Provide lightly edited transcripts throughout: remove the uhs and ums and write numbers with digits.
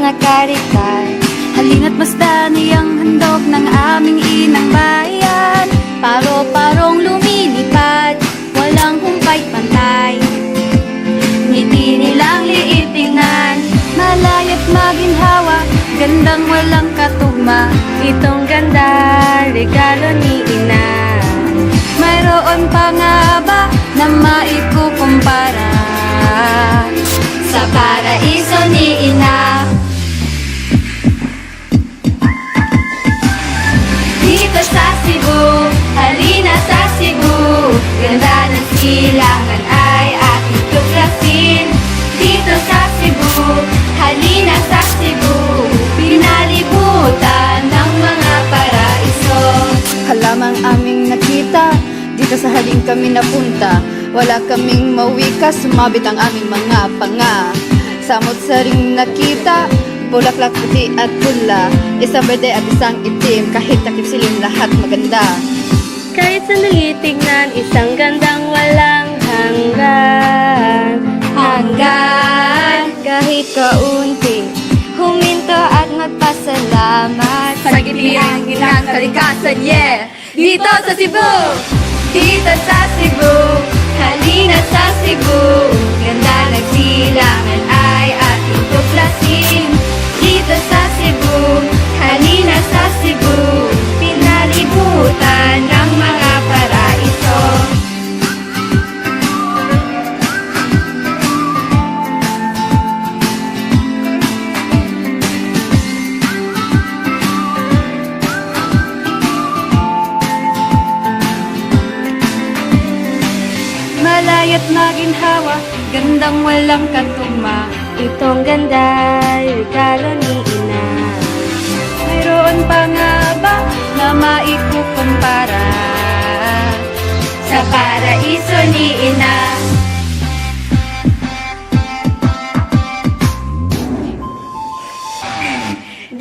na karital. Halina't masdan iyang handog ng aming inang bayan. Paro-parong lumilipad, walang humpay pantay. Ngiti nilang liit tingnan, malaya't maginhawa, gandang walang katugma. Itong ganda, regalo ni ina. Mayroon pa nga ba na maikukumpara sa paraiso ni ina? Dito sa Cebu, halina sa Cebu, ganda ng silangan ay ating tuklasin. Dito sa Cebu, halina sa Cebu, pinalibutan ng mga paraiso. Halamang aming nakita, dito sa haling kami napunta. Wala kaming mawika, sumabit ang aming mga panga. Samot sa ring nakita, bulaklak puti at pula, isang berde at isang itim, kahit takip silim lahat maganda. Kahit sandali tignan, isang gandang walang hanggan. Hanggan kahit kaunti, huminto at magpasalamat Sa giliang inang kalikasan, yeah! Dito sa Cebu, dito sa Cebu, halina sa Cebu, ganda ng silangan ay ating tuklasin. Dito sa Cebu, halina sa Cebu, pinalibutan ng mga paraiso. Malaya't maginhawa, gandang walang katugma. Itong ganda, regalo ni ina. Mayroon pa nga ba na maikukumpara sa paraiso ni ina?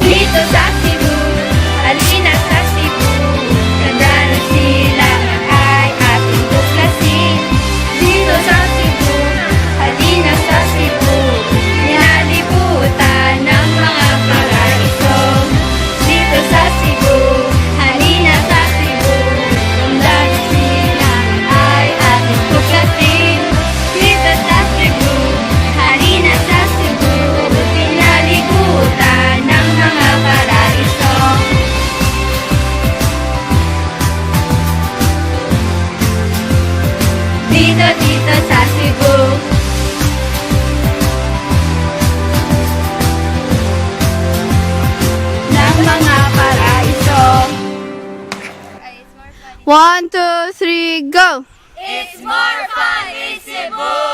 Dito sa Cebu, halina sa Cebu, ganda ng silangan ay ating tuklasin. Dito sa Cebu, halina sa Cebu, pinalibutan ng mga paraiso. Dito sa Cebu, halina sa Cebu, ganda ng silangan ay ating tuklasin. Dito sa Cebu, halina sa Cebu, pinalibutan ng mga paraiso. Dito sa Cebu, ng mga paraiso. 1, 2, 3, go! It's more fun in Cebu!